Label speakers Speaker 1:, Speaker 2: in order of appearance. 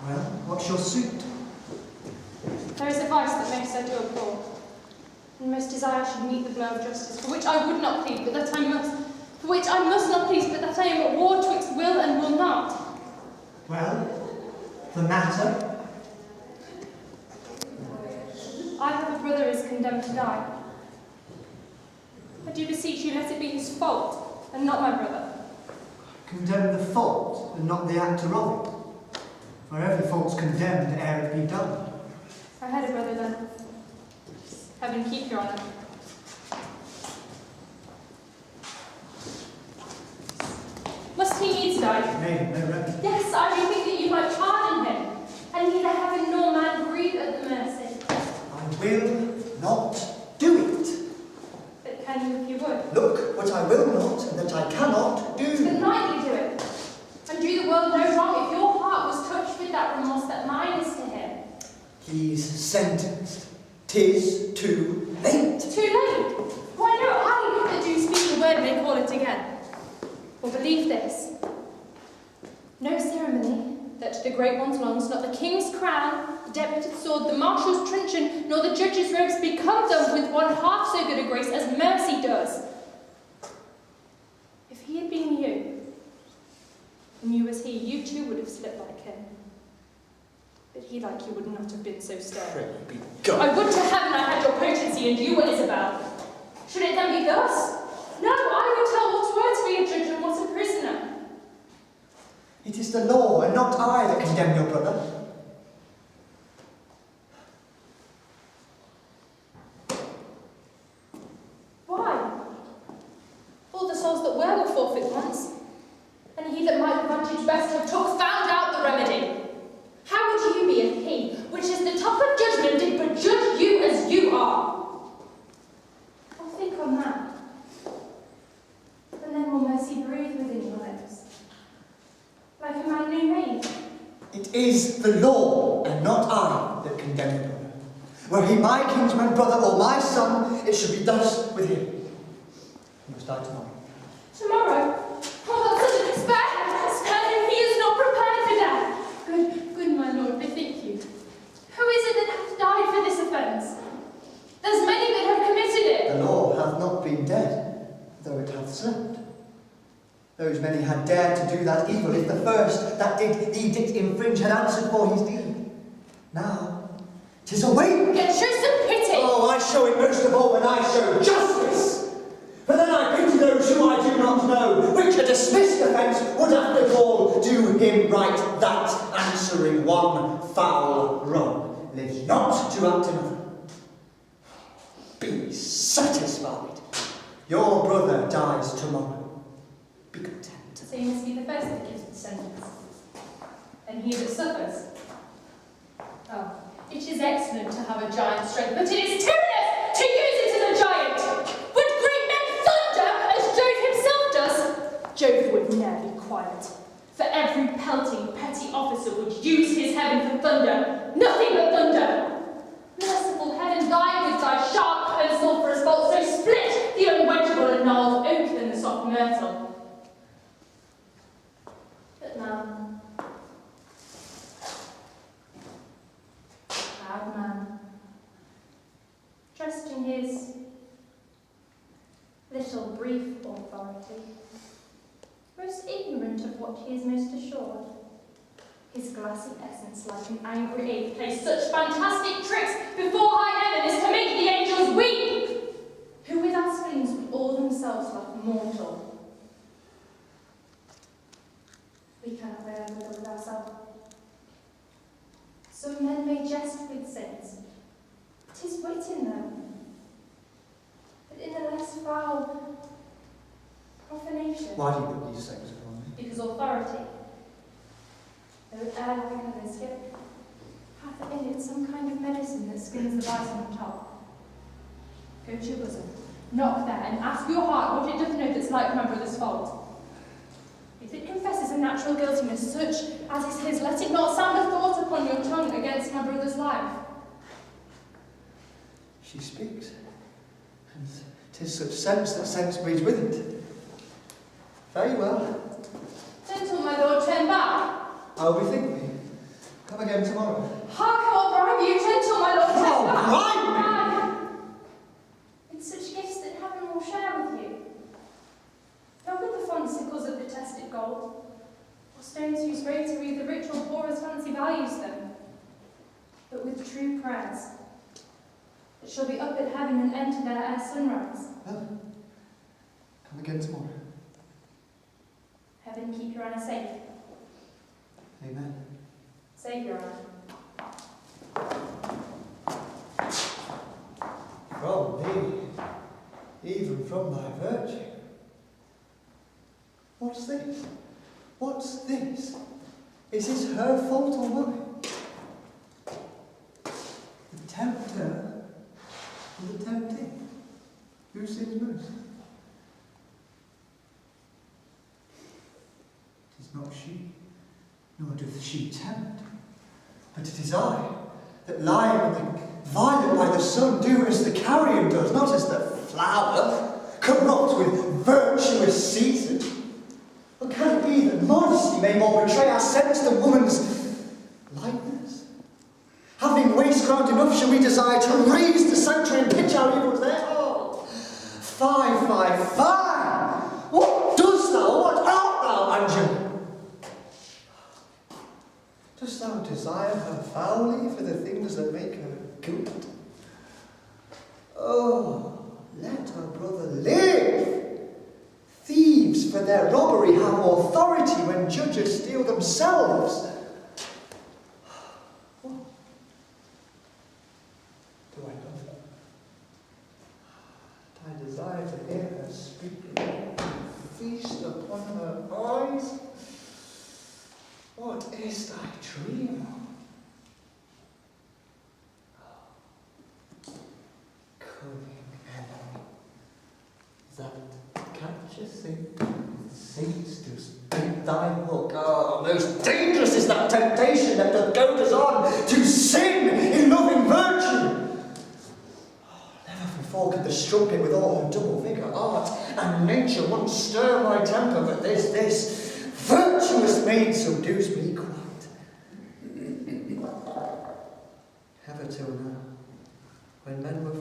Speaker 1: Well, what's your suit?
Speaker 2: There is a vice that most I do abhor, and most desire I should meet the blow of justice, for which I would not plead, but that I must, for which I must not plead, but that I am at war twixt will and will not.
Speaker 1: Well, the matter?
Speaker 2: I have a brother who is condemned to die. I do beseech you, let it be his fault, and not my brother.
Speaker 1: Condemn the fault, and not the actor of it. For every fault's condemned ere it be done.
Speaker 2: I had a brother then. Heaven keep your honour. Must he needs die?
Speaker 1: Nay, no remedy.
Speaker 2: Yes, I do think that you might pardon him, and neither heaven nor man grieve at the mercy.
Speaker 1: I will not do it.
Speaker 2: But can you if you would?
Speaker 1: Look what I will not, and that I cannot do.
Speaker 2: But nightly do it, and do the world no wrong if your heart was touched with that remorse that mine is to him.
Speaker 1: He's sentenced. 'Tis too late.
Speaker 2: Too late? Why no, I that do speak a word may call it again. For believe this, no ceremony that to the great ones longs, not the king's crown, the deputed sword, the marshal's truncheon, nor the judge's robes become done with one half so good a grace as mercy does. If he had been you, and you as he, you too would have slipped like him. But he like you would not have been so stern.
Speaker 1: Pray be gone.
Speaker 2: I would to heaven I had your potency and you were Isabel. Should it then be thus? No, I would tell what were to be a judge and what a prisoner.
Speaker 1: It is the law, and not I, that condemn your brother.
Speaker 2: Why? All the souls that were forfeit once, and he that might the vantage best have took found out the remedy. How would you be if he, which is the top of judgment, did but judge you as you are? I'll think on that. And then will mercy breathe within your lips, like a man new made.
Speaker 1: It is the law, and not I, that condemn your brother. Were he my kinsman brother or my son, it should be thus with him. He must die tomorrow.
Speaker 2: Tomorrow? Oh, that's such a despair! Spare him, he is not prepared for death. Good my lord, bethink you. Who is it that hath died for this offence? There's many that have committed it.
Speaker 1: The law hath not been dead, though it hath slept. Those many had dared to do that evil if the first that did the edict infringe had answered for his deed. Now, 'tis awake.
Speaker 2: Yet show some pity.
Speaker 1: Oh, I show it most of all when I show justice. For then I pity those who I do not know, which a dismissed offence would after all do him right, that answering one foul wrong lives not to act another. Be satisfied. Your brother dies tomorrow. Be content.
Speaker 2: So you must be the first that gives the sentence, and he that suffers. Oh, it is excellent to have a giant's strength, but it is tyrannous to use it as a giant. Would great men thunder as Jove himself does? Jove would ne'er be quiet. For every pelting petty officer would use his heaven for thunder, nothing but thunder. Merciful heaven, thine with thy sharp and sulphurous bolt, so split the unwedgeable and gnarled oak than the soft myrtle. But man, proud man, trusting his little brief authority, most ignorant of what he is most assured. His glassy essence, like an angry ape, plays such fantastic tricks before high heaven as to make the angels weep, who without spleens would all themselves like mortal. We cannot bear with ourselves. Some men may jest with saints. 'Tis wit in them, but in a less foul profanation.
Speaker 1: Why do you put these things upon me?
Speaker 2: Because authority, though it err like others, yet hath in it some kind of medicine that skins the lice on the top. Go to your bosom, knock there, and ask your heart what it doth know that's like my brother's fault. If it confesses a natural guiltiness such as is his, let it not sound a thought upon your tongue against my brother's life.
Speaker 1: She speaks, and 'tis such sense that sense breeds with it. Very well.
Speaker 2: Gentle, my lord, turn back.
Speaker 1: I will bethink me. Come again tomorrow.
Speaker 2: Hark, I will bribe you, gentle, my lord.
Speaker 1: Oh, bribe me!
Speaker 2: With such gifts that heaven will share with you. Not with the fond sickles of detested gold, or stones whose rotary the rich or poor as fancy values them, but with true prayers that shall be up at heaven and enter there ere sunrise.
Speaker 1: Well, come again tomorrow.
Speaker 2: Heaven keep your Anna safe.
Speaker 1: Amen.
Speaker 2: Save your Anna.
Speaker 1: From thee, even from thy virtue. What's this? What's this? Is this her fault or mine? The tempter or the tempting? Who sins most? It is not she, nor doth she tempt, but it is I, that lying on the violet by the sun do as the carrion does, not as the flower, corrupt with virtuous season. Or can it be that modesty may more betray our sense than woman's lightness? Having waste ground enough shall we desire to raise the sanctuary and pitch our evils there? Oh, fie! What dost thou, what art thou, Angela? Dost thou desire her foully for the things that make her good? Oh, let her brother live! Thieves for their robbery have authority when judges steal themselves. What? Do I love her? I desire to hear her speak, feast upon her eyes. What is thy dream? Cunning enemy, that catcheth thee, seeks to speak thy hook. Oh, most dangerous is that temptation that doth goad us on to sin in loving virtue. Oh, never before could the strumpet with all her double vigour, art and nature once stir my temper, but this virtuous maid subdues me quite. Ever till now, when men were